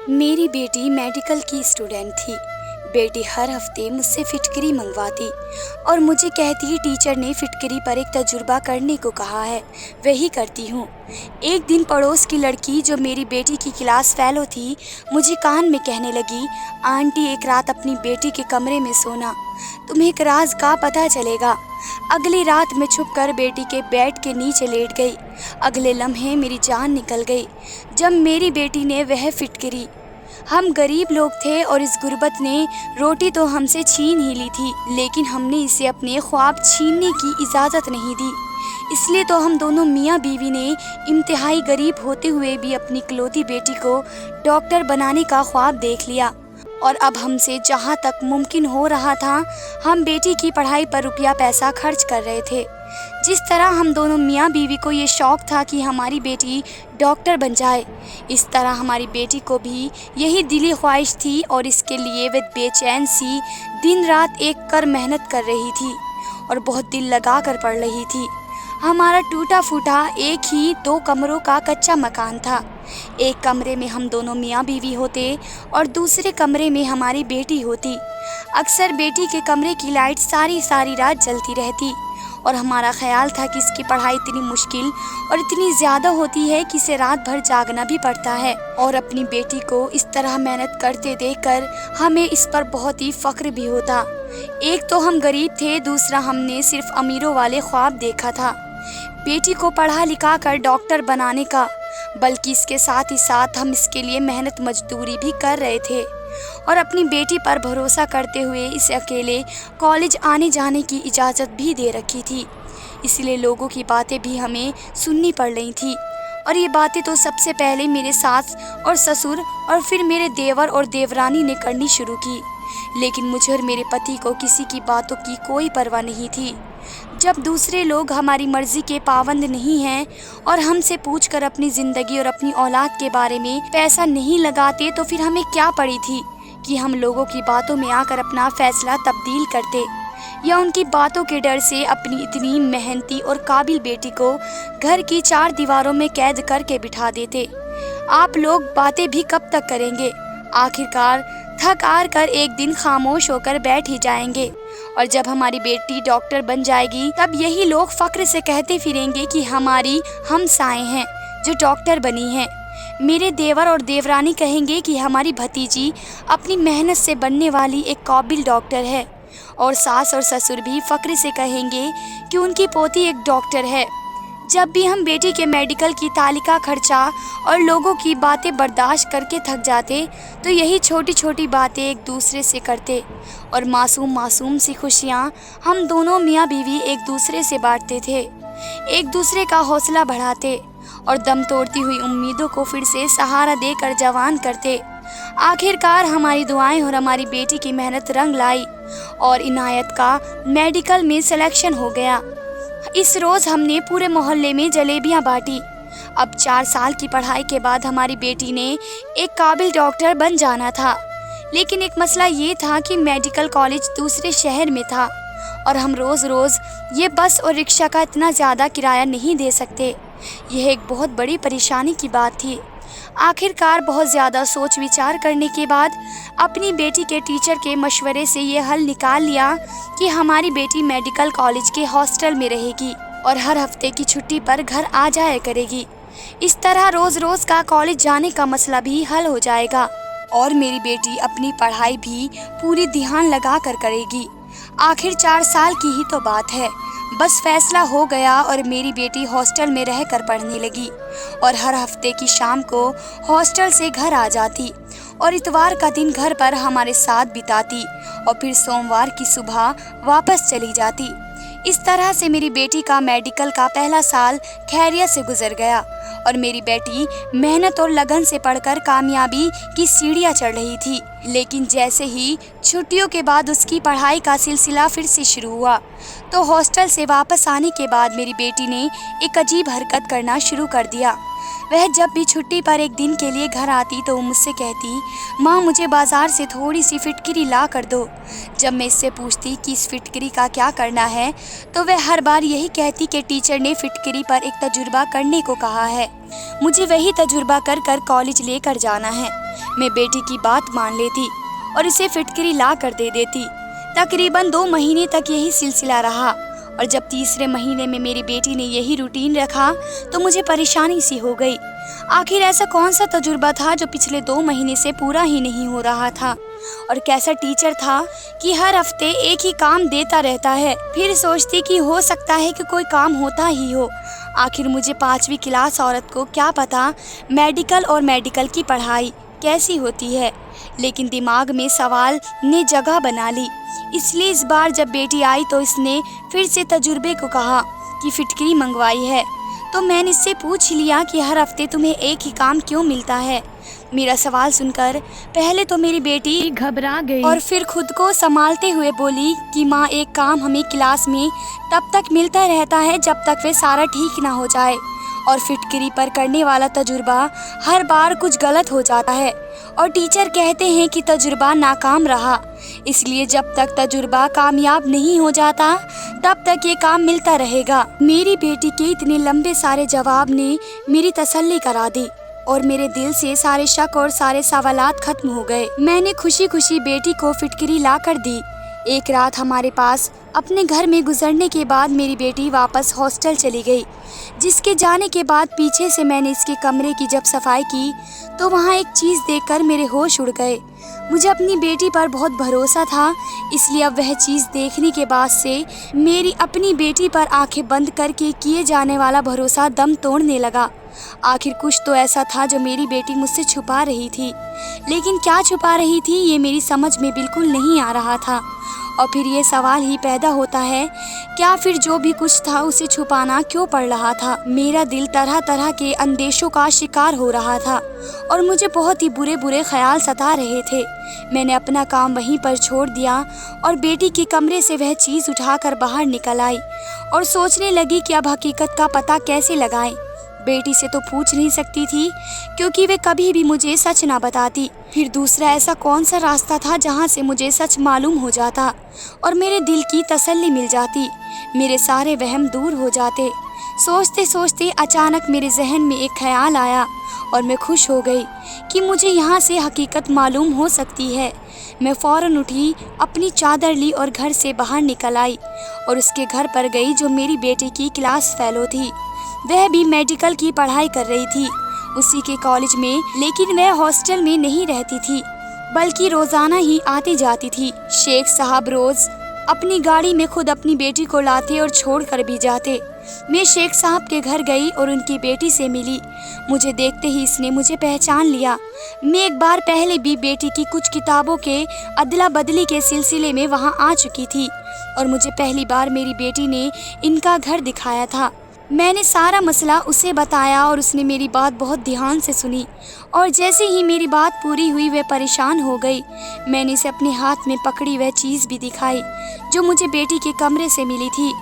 मेरी बेटी मेडिकल की स्टूडेंट थी। बेटी हर हफ्ते मुझसे फिटकरी मंगवाती और मुझे कहती टीचर ने फिटकरी पर एक तजुर्बा करने को कहा है, वही करती हूँ। एक दिन पड़ोस की लड़की जो मेरी बेटी की क्लास फेलो थी मुझे कान में कहने लगी, आंटी एक रात अपनी बेटी के कमरे में सोना, तुम्हें एक राज का पता चलेगा। अगली रात मैं छुपकर बेटी के बेड के नीचे लेट गई। अगले लम्हे मेरी जान निकल गई जब मेरी बेटी ने वह फिटकरी। हम गरीब लोग थे और इस गुर्बत ने रोटी तो हमसे छीन ही ली थी, लेकिन हमने इसे अपने ख्वाब छीनने की इजाज़त नहीं दी। इसलिए तो हम दोनों मियाँ बीवी ने इंतहाई गरीब होते हुए भी अपनी इकलौती बेटी को डॉक्टर बनाने का ख्वाब देख लिया। और अब हमसे जहाँ तक मुमकिन हो रहा था हम बेटी की पढ़ाई पर रुपया पैसा खर्च कर रहे थे। जिस तरह हम दोनों मियाँ बीवी को ये शौक़ था कि हमारी बेटी डॉक्टर बन जाए, इस तरह हमारी बेटी को भी यही दिली ख्वाहिश थी और इसके लिए वह बेचैन सी दिन रात एक कर मेहनत कर रही थी और बहुत दिल लगा कर पढ़ रही थी। हमारा टूटा फूटा एक ही 2 कमरों का कच्चा मकान था। एक कमरे में हम दोनों मियाँ बीवी होते और दूसरे कमरे में हमारी बेटी होती। अक्सर बेटी के कमरे की लाइट सारी सारी रात जलती रहती और हमारा ख्याल था कि इसकी पढ़ाई इतनी मुश्किल और इतनी ज़्यादा होती है कि इसे रात भर जागना भी पड़ता है। और अपनी बेटी को इस तरह मेहनत करते देखकर हमें इस पर बहुत ही फ़ख्र भी होता। एक तो हम गरीब थे, दूसरा हमने सिर्फ अमीरों वाले ख्वाब देखा था बेटी को पढ़ा लिखा कर डॉक्टर बनाने का, बल्कि इसके साथ ही साथ हम इसके लिए मेहनत मजदूरी भी कर रहे थे और अपनी बेटी पर भरोसा करते हुए इसे अकेले कॉलेज आने जाने की इजाज़त भी दे रखी थी। इसलिए लोगों की बातें भी हमें सुननी पड़ रही थी और ये बातें तो सबसे पहले मेरे सास और ससुर और फिर मेरे देवर और देवरानी ने करनी शुरू की। लेकिन मुझे और मेरे पति को किसी की बातों की कोई परवाह नहीं थी। जब दूसरे लोग हमारी मर्जी के पाबंद नहीं हैं और हमसे पूछकर अपनी ज़िंदगी और अपनी औलाद के बारे में पैसा नहीं लगाते, तो फिर हमें क्या पड़ी थी कि हम लोगों की बातों में आकर अपना फैसला तब्दील करते या उनकी बातों के डर से अपनी इतनी मेहनती और काबिल बेटी को घर की 4 दीवारों में कैद करके बिठा देते। आप लोग बातें भी कब तक करेंगे? आखिरकार थक हार कर एक दिन खामोश होकर बैठ ही जाएंगे और जब हमारी बेटी डॉक्टर बन जाएगी तब यही लोग फक्र से कहते फिरेंगे कि हमारी हमसाएं हैं जो डॉक्टर बनी हैं। मेरे देवर और देवरानी कहेंगे कि हमारी भतीजी अपनी मेहनत से बनने वाली एक काबिल डॉक्टर है और सास और ससुर भी फक्र से कहेंगे कि उनकी पोती एक डॉक्टर है। जब भी हम बेटी के मेडिकल की तालिका खर्चा और लोगों की बातें बर्दाश्त करके थक जाते, तो यही छोटी छोटी बातें एक दूसरे से करते और मासूम मासूम सी खुशियाँ हम दोनों मियाँ बीवी एक दूसरे से बांटते थे, एक दूसरे का हौसला बढ़ाते और दम तोड़ती हुई उम्मीदों को फिर से सहारा देकर जवान करते। आखिरकार हमारी दुआएं और हमारी बेटी की मेहनत रंग लाई और इनायत का मेडिकल में सिलेक्शन हो गया। इस रोज़ हमने पूरे मोहल्ले में जलेबियां बांटी। अब 4 साल की पढ़ाई के बाद हमारी बेटी ने एक काबिल डॉक्टर बन जाना था, लेकिन एक मसला ये था कि मेडिकल कॉलेज दूसरे शहर में था और हम रोज़ रोज़ ये बस और रिक्शा का इतना ज़्यादा किराया नहीं दे सकते। यह एक बहुत बड़ी परेशानी की बात थी। आखिरकार बहुत ज़्यादा सोच विचार करने के बाद अपनी बेटी के टीचर के मशवरे से ये हल निकाल लिया कि हमारी बेटी मेडिकल कॉलेज के हॉस्टल में रहेगी और हर हफ्ते की छुट्टी पर घर आ जाया करेगी। इस तरह रोज़ रोज़ का कॉलेज जाने का मसला भी हल हो जाएगा और मेरी बेटी अपनी पढ़ाई भी पूरी ध्यान लगा कर करेगी। आखिर 4 साल की ही तो बात है। बस फैसला हो गया और मेरी बेटी हॉस्टल में रहकर पढ़ने लगी और हर हफ्ते की शाम को हॉस्टल से घर आ जाती और इतवार का दिन घर पर हमारे साथ बिताती और फिर सोमवार की सुबह वापस चली जाती। इस तरह से मेरी बेटी का मेडिकल का पहला साल खैरियत से गुजर गया और मेरी बेटी मेहनत और लगन से पढ़कर कामयाबी की सीढ़ियाँ चढ़ रही थी। लेकिन जैसे ही छुट्टियों के बाद उसकी पढ़ाई का सिलसिला फिर से शुरू हुआ, तो हॉस्टल से वापस आने के बाद मेरी बेटी ने एक अजीब हरकत करना शुरू कर दिया। वह जब भी छुट्टी पर एक दिन के लिए घर आती तो वो मुझसे कहती, माँ मुझे बाज़ार से थोड़ी सी फिटकरी ला कर दो। जब मैं इससे पूछती कि इस फिटकरी का क्या करना है तो वह हर बार यही कहती कि टीचर ने फिटकरी पर एक तजुर्बा करने को कहा है, मुझे वही तजुर्बा कर कर कॉलेज लेकर जाना है। मैं बेटी की बात मान लेती और इसे फिटकरी ला कर दे देती। तकरीबन 2 महीने तक यही सिलसिला रहा और जब तीसरे महीने में मेरी बेटी ने यही रूटीन रखा तो मुझे परेशानी सी हो गई। आखिर ऐसा कौन सा तजुर्बा था जो पिछले 2 महीने से पूरा ही नहीं हो रहा था, और कैसा टीचर था कि हर हफ्ते एक ही काम देता रहता है। फिर सोचती कि हो सकता है कि कोई काम होता ही हो। आखिर मुझे 5वीं क्लास औरत को क्या पता मेडिकल की पढ़ाई कैसी होती है, लेकिन दिमाग में सवाल ने जगह बना ली। इसलिए इस बार जब बेटी आई तो इसने फिर से तजुर्बे को कहा कि फिटकरी मंगवाई है। तो मैंने इससे पूछ लिया कि हर हफ्ते तुम्हें एक ही काम क्यों मिलता है। मेरा सवाल सुनकर पहले तो मेरी बेटी घबरा गई और फिर खुद को संभालते हुए बोली कि माँ एक काम हमें क्लास में तब तक मिलता रहता है जब तक वे सारा ठीक ना हो जाए, और फिटकरी पर करने वाला तजुर्बा हर बार कुछ गलत हो जाता है और टीचर कहते हैं कि तजुर्बा नाकाम रहा। इसलिए जब तक तजुर्बा कामयाब नहीं हो जाता तब तक ये काम मिलता रहेगा। मेरी बेटी के इतने लंबे सारे जवाब ने मेरी तसल्ली करा दी और मेरे दिल से सारे शक और सारे सवालात खत्म हो गए। मैंने खुशी खुशी बेटी को फिटकरी ला कर दी। एक रात हमारे पास अपने घर में गुजरने के बाद मेरी बेटी वापस हॉस्टल चली गई, जिसके जाने के बाद पीछे से मैंने इसके कमरे की जब सफाई की तो वहाँ एक चीज़ देखकर मेरे होश उड़ गए। मुझे अपनी बेटी पर बहुत भरोसा था, इसलिए अब वह चीज़ देखने के बाद से मेरी अपनी बेटी पर आंखें बंद करके किए जाने वाला भरोसा दम तोड़ने लगा। आखिर कुछ तो ऐसा था जो मेरी बेटी मुझसे छुपा रही थी, लेकिन क्या छुपा रही थी ये मेरी समझ में बिल्कुल नहीं आ रहा था। और फिर ये सवाल ही पैदा होता है, क्या फिर जो भी कुछ था उसे छुपाना क्यों पड़ रहा था। मेरा दिल तरह तरह के अंदेशों का शिकार हो रहा था और मुझे बहुत ही बुरे बुरे ख्याल सता रहे थे। मैंने अपना काम वहीं पर छोड़ दिया और बेटी के कमरे से वह चीज़ उठाकर बाहर निकल आई और सोचने लगी कि अब हकीकत का पता कैसे लगाएं। बेटी से तो पूछ नहीं सकती थी क्योंकि वे कभी भी मुझे सच ना बताती। फिर दूसरा ऐसा कौन सा रास्ता था जहाँ से मुझे सच मालूम हो जाता और मेरे दिल की तसल्ली मिल जाती, मेरे सारे वहम दूर हो जाते। सोचते सोचते अचानक मेरे जहन में एक ख्याल आया और मैं खुश हो गई कि मुझे यहाँ से हकीकत मालूम हो सकती है। मैं फ़ौरन उठी, अपनी चादर ली और घर से बाहर निकल आई और उसके घर पर गई जो मेरी बेटी की क्लास फेलो थी। वह भी मेडिकल की पढ़ाई कर रही थी उसी के कॉलेज में, लेकिन वह हॉस्टल में नहीं रहती थी बल्कि रोज़ाना ही आती जाती थी। शेख साहब रोज़ अपनी गाड़ी में खुद अपनी बेटी को लाते और छोड़ कर भी जाते। मैं शेख साहब के घर गई और उनकी बेटी से मिली। मुझे देखते ही इसने मुझे पहचान लिया। मैं एक बार पहले भी बेटी की कुछ किताबों के अदला बदली के सिलसिले में वहाँ आ चुकी थी और मुझे पहली बार मेरी बेटी ने इनका घर दिखाया था। मैंने सारा मसला उसे बताया और उसने मेरी बात बहुत ध्यान से सुनी और जैसे ही मेरी बात पूरी हुई वह परेशान हो गई। मैंने इसे अपने हाथ में पकड़ी वह चीज़ भी दिखाई जो मुझे बेटी के कमरे से मिली थी।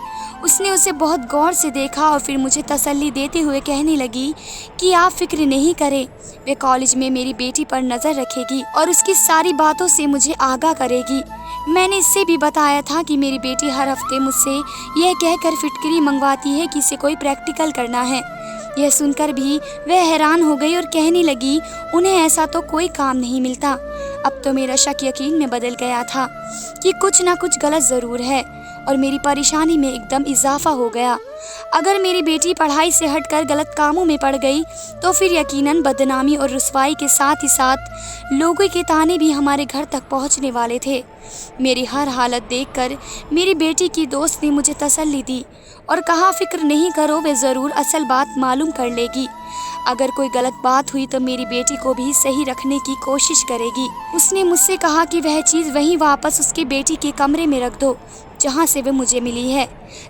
उसने उसे बहुत गौर से देखा और फिर मुझे तसल्ली देते हुए कहने लगी कि आप फिक्र नहीं करें, वे कॉलेज में मेरी बेटी पर नज़र रखेगी और उसकी सारी बातों से मुझे आगाह करेगी। मैंने इससे भी बताया था कि मेरी बेटी हर हफ्ते मुझसे यह कहकर फिटकरी मंगवाती है कि इसे कोई प्रैक्टिकल करना है। यह सुनकर भी वह हैरान हो गई और कहने लगी, उन्हें ऐसा तो कोई काम नहीं मिलता। अब तो मेरा शक यकीन में बदल गया था कि कुछ ना कुछ गलत ज़रूर है और मेरी परेशानी में एकदम इजाफा हो गया। अगर मेरी बेटी पढ़ाई से हटकर गलत कामों में पड़ गई तो फिर यकीनन बदनामी और रुसवाई के साथ ही साथ लोगों के ताने भी हमारे घर तक पहुंचने वाले थे। मेरी हर हालत देखकर मेरी बेटी की दोस्त ने मुझे तसल्ली दी और कहा, फिक्र नहीं करो, वे ज़रूर असल बात मालूम कर लेगी। अगर कोई गलत बात हुई तो मेरी बेटी को भी सही रखने की कोशिश करेगी। उसने मुझसे कहा कि वह चीज़ वहीं वापस उसकी बेटी के कमरे में रख दो जहाँ से वह मुझे मिली है,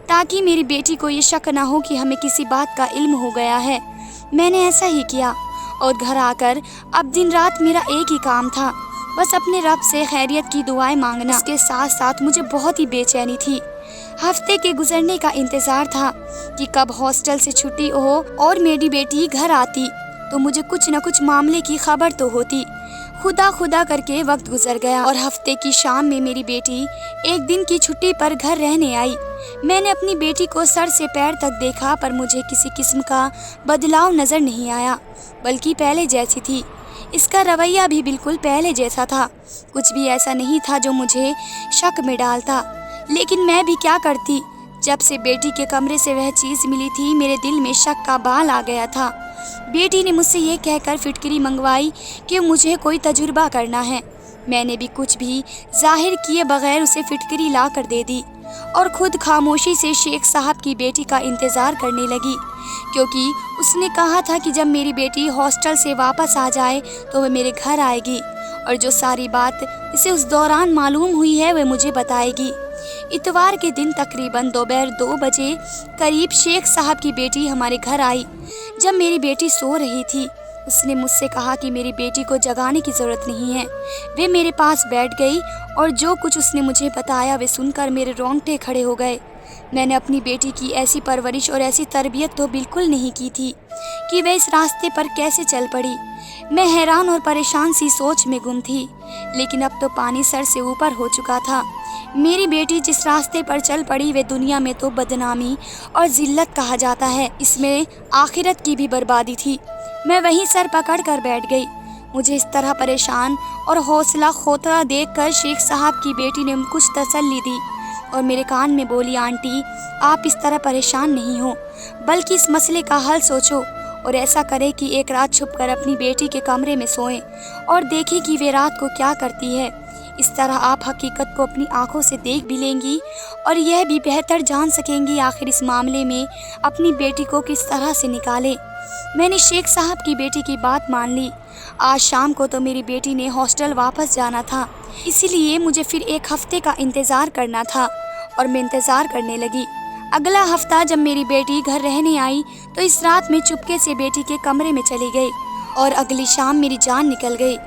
ताकि मेरी बेटी को ये शक ना हो कि हमें किसी बात का इल्म हो गया है। मैंने ऐसा ही किया और घर आकर अब दिन रात मेरा एक ही काम था, बस अपने रब से खैरियत की दुआएं मांगना। इसके साथ साथ मुझे बहुत ही बेचैनी थी हफ्ते के गुजरने का इंतज़ार था कि कब हॉस्टल से छुट्टी हो और मेरी बेटी घर आती तो मुझे कुछ न कुछ मामले की खबर तो होती। खुदा खुदा करके वक्त गुजर गया और हफ्ते की शाम में मेरी बेटी एक दिन की छुट्टी पर घर रहने आई। मैंने अपनी बेटी को सर से पैर तक देखा पर मुझे किसी किस्म का बदलाव नज़र नहीं आया, बल्कि पहले जैसी थी। इसका रवैया भी बिल्कुल पहले जैसा था। कुछ भी ऐसा नहीं था जो मुझे शक में डालता। लेकिन मैं भी क्या करती। जब से बेटी के कमरे से वह चीज़ मिली थी मेरे दिल में शक का बाल आ गया था। बेटी ने मुझसे ये कहकर फिटकरी मंगवाई कि मुझे कोई तजुर्बा करना है। मैंने भी कुछ भी जाहिर किए बगैर उसे फिटकरी ला कर दे दी और खुद खामोशी से शेख साहब की बेटी का इंतज़ार करने लगी, क्योंकि उसने कहा था कि जब मेरी बेटी हॉस्टल से वापस आ जाए तो वह मेरे घर आएगी और जो सारी बात इसे उस दौरान मालूम हुई है वह मुझे बताएगी। इतवार के दिन तकरीबन दोपहर 2 बजे करीब शेख साहब की बेटी हमारे घर आई। जब मेरी बेटी सो रही थी उसने मुझसे कहा कि मेरी बेटी को जगाने की ज़रूरत नहीं है। वे मेरे पास बैठ गई और जो कुछ उसने मुझे बताया वे सुनकर मेरे रोंगटे खड़े हो गए। मैंने अपनी बेटी की ऐसी परवरिश और ऐसी तरबियत तो बिल्कुल नहीं की थी कि वह इस रास्ते पर कैसे चल पड़ी। मैं हैरान और परेशान सी सोच में गुम थी, लेकिन अब तो पानी सर से ऊपर हो चुका था। मेरी बेटी जिस रास्ते पर चल पड़ी वे दुनिया में तो बदनामी और जिल्लत कहा जाता है, इसमें आखिरत की भी बर्बादी थी। मैं वहीं सर पकड़ कर बैठ गई। मुझे इस तरह परेशान और हौसला खोता देखकर शेख साहब की बेटी ने कुछ तसल्ली दी और मेरे कान में बोली, आंटी आप इस तरह परेशान नहीं हो, बल्कि इस मसले का हल सोचो और ऐसा करें कि एक रात छुपकर अपनी बेटी के कमरे में सोएं और देखें कि वे रात को क्या करती है। इस तरह आप हकीकत को अपनी आंखों से देख भी लेंगी और यह भी बेहतर जान सकेंगी आखिर इस मामले में अपनी बेटी को किस तरह से निकालें। मैंने शेख साहब की बेटी की बात मान ली। आज शाम को तो मेरी बेटी ने हॉस्टल वापस जाना था, इसीलिए मुझे फिर एक हफ्ते का इंतज़ार करना था और मैं इंतज़ार करने लगी। अगला हफ्ता जब मेरी बेटी घर रहने आई तो इस रात में चुपके से बेटी के कमरे में चली गई और अगली शाम मेरी जान निकल गई।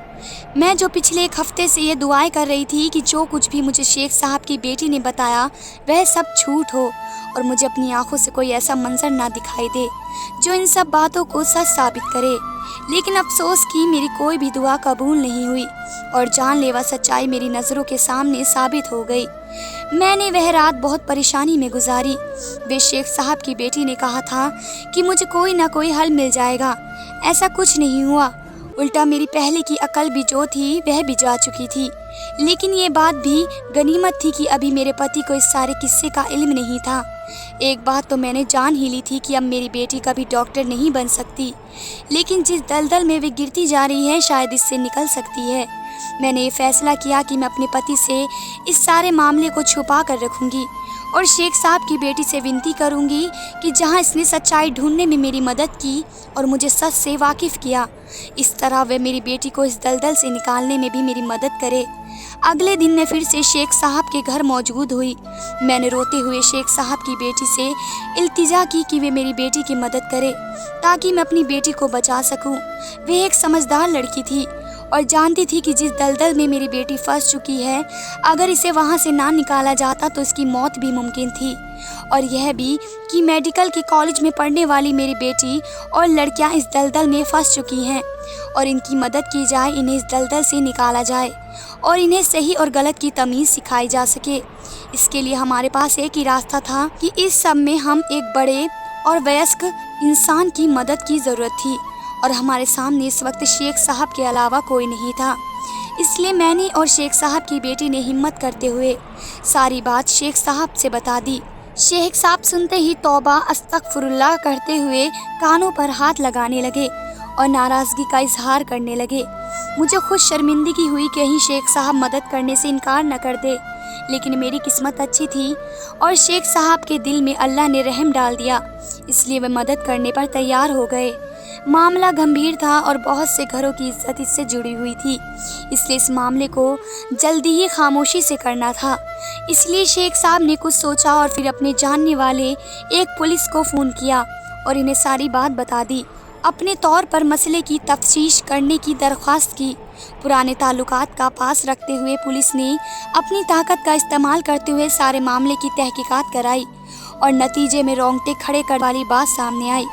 मैं जो पिछले एक हफ्ते से ये दुआएं कर रही थी कि जो कुछ भी मुझे शेख साहब की बेटी ने बताया वह सब झूठ हो और मुझे अपनी आंखों से कोई ऐसा मंजर ना दिखाई दे जो इन सब बातों को सच साबित करे। लेकिन अफसोस कि मेरी कोई भी दुआ कबूल नहीं हुई और जानलेवा सच्चाई मेरी नज़रों के सामने साबित हो गई। मैंने वह रात बहुत परेशानी में गुजारी। वे शेख साहब की बेटी ने कहा था कि मुझे कोई ना कोई हल मिल जाएगा। ऐसा कुछ नहीं हुआ, उल्टा मेरी पहले की अकल भी जो थी वह भी जा चुकी थी। लेकिन ये बात भी गनीमत थी कि अभी मेरे पति को इस सारे किस्से का इल्म नहीं था। एक बात तो मैंने जान ही ली थी कि अब मेरी बेटी कभी डॉक्टर नहीं बन सकती, लेकिन जिस दलदल में वे गिरती जा रही है शायद इससे निकल सकती है। मैंने ये फैसला किया कि मैं अपने पति से इस सारे मामले को छुपा कर रखूंगी और शेख साहब की बेटी से विनती करूंगी कि जहां इसने सच्चाई ढूंढने में मेरी मदद की और मुझे सच से वाकिफ़ किया, इस तरह वह मेरी बेटी को इस दलदल से निकालने में भी मेरी मदद करे। अगले दिन मैं फिर से शेख साहब के घर मौजूद हुई। मैंने रोते हुए शेख साहब की बेटी से इल्तिजा की कि वे मेरी बेटी की मदद करे ताकि मैं अपनी बेटी को बचा सकूं। वह एक समझदार लड़की थी और जानती थी कि जिस दलदल में मेरी बेटी फंस चुकी है अगर इसे वहां से ना निकाला जाता तो इसकी मौत भी मुमकिन थी, और यह भी कि मेडिकल के कॉलेज में पढ़ने वाली मेरी बेटी और लड़कियां इस दलदल में फंस चुकी हैं और इनकी मदद की जाए, इन्हें इस दलदल से निकाला जाए और इन्हें सही और गलत की तमीज़ सिखाई जा सके। इसके लिए हमारे पास एक ही रास्ता था कि इस सब में हम एक बड़े और वयस्क इंसान की मदद की ज़रूरत थी और हमारे सामने इस वक्त शेख साहब के अलावा कोई नहीं था। इसलिए मैंने और शेख साहब की बेटी ने हिम्मत करते हुए सारी बात शेख साहब से बता दी। शेख साहब सुनते ही तौबा अस्तगफुरुल्लाह करते हुए कानों पर हाथ लगाने लगे और नाराज़गी का इजहार करने लगे। मुझे खुद शर्मिंदगी हुई कि कहीं शेख साहब मदद करने से इनकार न कर दे, लेकिन मेरी किस्मत अच्छी थी और शेख साहब के दिल में अल्लाह ने रहम डाल दिया, इसलिए वे मदद करने पर तैयार हो गए। मामला गंभीर था और बहुत से घरों की इज्जत इससे जुड़ी हुई थी, इसलिए इस मामले को जल्दी ही खामोशी से करना था। इसलिए शेख साहब ने कुछ सोचा और फिर अपने जानने वाले एक पुलिस को फ़ोन किया और इन्हें सारी बात बता दी। अपने तौर पर मसले की तफ्तीश करने की दरख्वास्त की। पुराने ताल्लुकात का पास रखते हुए पुलिस ने अपनी ताकत का इस्तेमाल करते हुए सारे मामले की तहकीकात कराई और नतीजे में रोंगटे खड़े करने वाली बात सामने आई।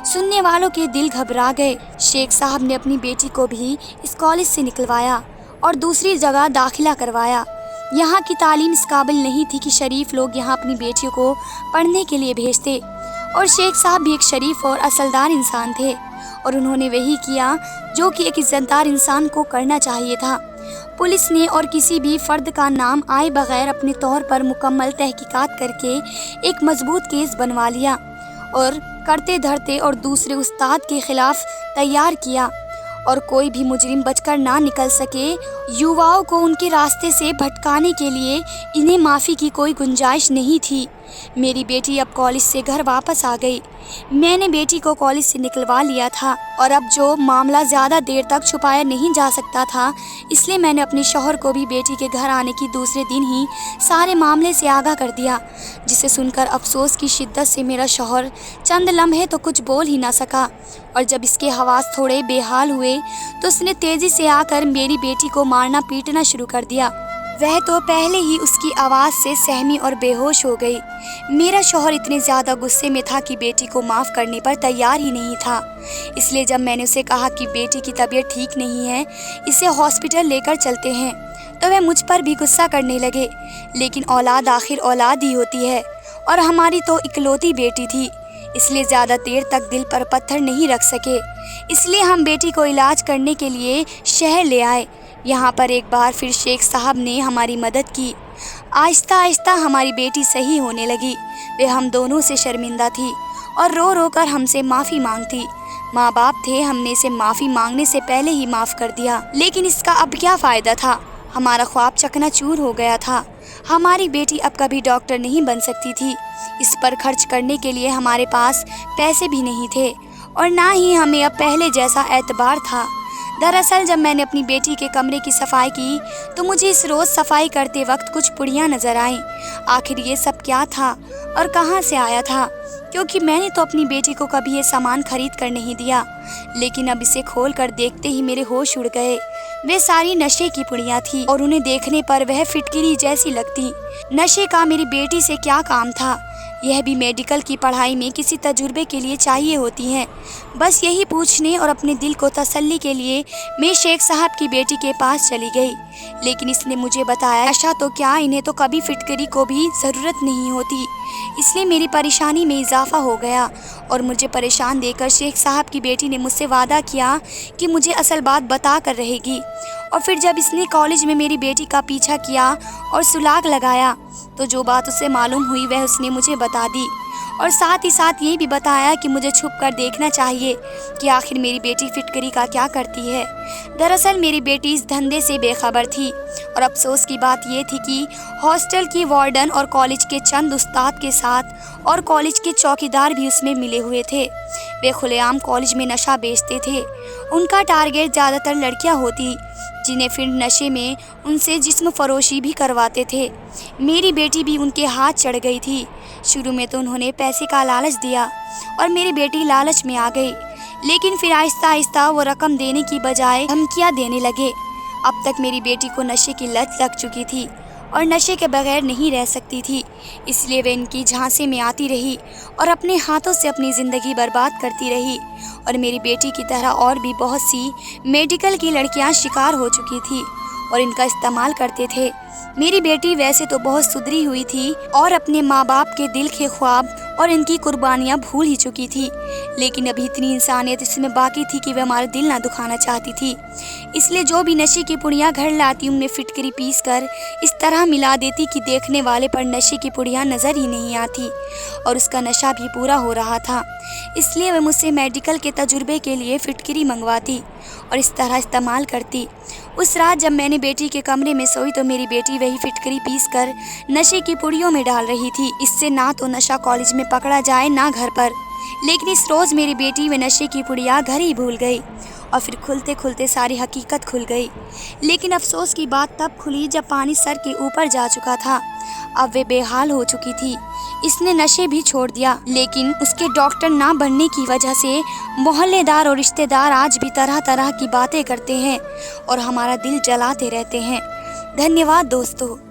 सुनने वालों के दिल घबरा गए। शेख साहब ने अपनी बेटी को भी इस कॉलेज से निकलवाया और दूसरी जगह दाखिला करवाया। यहाँ की तालीम इस काबिल नहीं थी कि शरीफ लोग यहाँ अपनी बेटियों को पढ़ने के लिए भेजते, और शेख साहब भी एक शरीफ और असलदार इंसान थे और उन्होंने वही किया जो कि एक इज्जतदार इंसान को करना चाहिए था। पुलिस ने और किसी भी फर्द का नाम आए बगैर अपने तौर पर मुकम्मल तहकीकात करके एक मजबूत केस बनवा लिया और करते धरते और दूसरे उस्ताद के खिलाफ तैयार किया, और कोई भी मुजरिम बचकर ना निकल सके। युवाओं को उनके रास्ते से भटकाने के लिए इन्हें माफ़ी की कोई गुंजाइश नहीं थी। मेरी बेटी अब कॉलेज से घर वापस आ गई। मैंने बेटी को कॉलेज से निकलवा लिया था और अब जो मामला ज़्यादा देर तक छुपाया नहीं जा सकता था, इसलिए मैंने अपने शौहर को भी बेटी के घर आने की दूसरे दिन ही सारे मामले से आगाह कर दिया, जिसे सुनकर अफसोस की शिद्दत से मेरा शौहर चंद लम्हे तो कुछ बोल ही ना सका, और जब इसके हवास थोड़े बेहाल हुए तो उसने तेज़ी से आकर मेरी बेटी को मारना पीटना शुरू कर दिया। वह तो पहले ही उसकी आवाज़ से सहमी और बेहोश हो गई। मेरा शौहर इतने ज़्यादा गुस्से में था कि बेटी को माफ़ करने पर तैयार ही नहीं था। इसलिए जब मैंने उसे कहा कि बेटी की तबीयत ठीक नहीं है, इसे हॉस्पिटल लेकर चलते हैं, तो वह मुझ पर भी गुस्सा करने लगे। लेकिन औलाद आखिर औलाद ही होती है और हमारी तो इकलौती बेटी थी, इसलिए ज़्यादा देर तक दिल पर पत्थर नहीं रख सके। इसलिए हम बेटी को इलाज करने के लिए शहर ले आए। यहाँ पर एक बार फिर शेख साहब ने हमारी मदद की। आहिस्ता आहिस्ता हमारी बेटी सही होने लगी। वे हम दोनों से शर्मिंदा थी और रो रो कर हमसे माफ़ी मांगती। माँ बाप थे, हमने इसे माफ़ी मांगने से पहले ही माफ़ कर दिया, लेकिन इसका अब क्या फ़ायदा था। हमारा ख्वाब चकनाचूर हो गया था। हमारी बेटी अब कभी डॉक्टर नहीं बन सकती थी। इस पर खर्च करने के लिए हमारे पास पैसे भी नहीं थे और ना ही हमें अब पहले जैसा एतबार था। दरअसल जब मैंने अपनी बेटी के कमरे की सफाई की तो मुझे इस रोज़ सफाई करते वक्त कुछ पुड़ियाँ नज़र आईं। आखिर ये सब क्या था और कहाँ से आया था, क्योंकि मैंने तो अपनी बेटी को कभी ये सामान खरीद कर नहीं दिया। लेकिन अब इसे खोल कर देखते ही मेरे होश उड़ गए। वे सारी नशे की पुड़ियाँ थी और उन्हें देखने पर वह फिटकिरी जैसी लगती। नशे का मेरी बेटी से क्या काम था। यह भी मेडिकल की पढ़ाई में किसी तजुर्बे के लिए चाहिए होती हैं। बस यही पूछने और अपने दिल को तसल्ली के लिए मैं शेख साहब की बेटी के पास चली गई। लेकिन इसने मुझे बताया नशा तो क्या, इन्हें तो कभी फिटकरी को भी ज़रूरत नहीं होती। इसलिए मेरी परेशानी में इजाफा हो गया और मुझे परेशान देखकर शेख साहब की बेटी ने मुझसे वादा किया कि मुझे असल बात बता कर रहेगी। और फिर जब इसने कॉलेज में मेरी बेटी का पीछा किया और सुलाग लगाया तो जो बात उसे मालूम हुई वह उसने मुझे बता दी, और साथ ही साथ ये भी बताया कि मुझे छुप कर देखना चाहिए कि आखिर मेरी बेटी फिटकरी का क्या करती है। दरअसल मेरी बेटी इस धंधे से बेखबर थी और अफसोस की बात ये थी कि हॉस्टल की वार्डन और कॉलेज के चंद उस्ताद के साथ और कॉलेज के चौकीदार भी उसमें मिले हुए थे। वे खुलेआम कॉलेज में नशा बेचते थे। उनका टारगेट ज़्यादातर लड़कियां होती जिन्हें फिर नशे में उनसे जिस्म फरोशी भी करवाते थे। मेरी बेटी भी उनके हाथ चढ़ गई थी। शुरू में तो उन्होंने पैसे का लालच दिया और मेरी बेटी लालच में आ गई, लेकिन फिर आहिस्ता आहिस्ता वो रकम देने की बजाय धमकियाँ देने लगे। अब तक मेरी बेटी को नशे की लत लग चुकी थी और नशे के बगैर नहीं रह सकती थी, इसलिए वे इनकी झांसे में आती रही और अपने हाथों से अपनी ज़िंदगी बर्बाद करती रही। और मेरी बेटी की तरह और भी बहुत सी मेडिकल की लड़कियां शिकार हो चुकी थी और इनका इस्तेमाल करते थे। मेरी बेटी वैसे तो बहुत सुधरी हुई थी और अपने माँ बाप के दिल के ख्वाब और इनकी कुर्बानियाँ भूल ही चुकी थी, लेकिन अभी इतनी इंसानियत इसमें बाकी थी कि वह हमारा दिल ना दुखाना चाहती थी। इसलिए जो भी नशे की पुड़ियाँ घर लाती उनमें फिटकरी पीस कर इस तरह मिला देती कि देखने वाले पर नशे की पुड़ियाँ नज़र ही नहीं आती और उसका नशा भी पूरा हो रहा था। इसलिए वह मुझसे मेडिकल के तजुर्बे के लिए फिटकरी मंगवाती और इस तरह इस्तेमाल करती। उस रात जब मैंने बेटी के कमरे में सोई तो मेरी बेटी वही फिटकरी पीस कर नशे की पुड़ियों में डाल रही थी। इससे ना तो नशा कॉलेज में पकड़ा जाए ना घर पर, लेकिन इस रोज़ मेरी बेटी वे नशे की पुड़िया घर ही भूल गई और फिर खुलते खुलते सारी हकीकत खुल गई। लेकिन अफसोस की बात तब खुली जब पानी सर के ऊपर जा चुका था। अब वे बेहाल हो चुकी थी। اس نے نشے بھی چھوڑ دیا، لیکن اس کے ڈاکٹر نہ بننے کی وجہ سے محلے دار اور رشتہ دار آج بھی طرح طرح کی باتیں کرتے ہیں اور ہمارا دل جلاتے رہتے ہیں۔ دھنیہ واد دوستو۔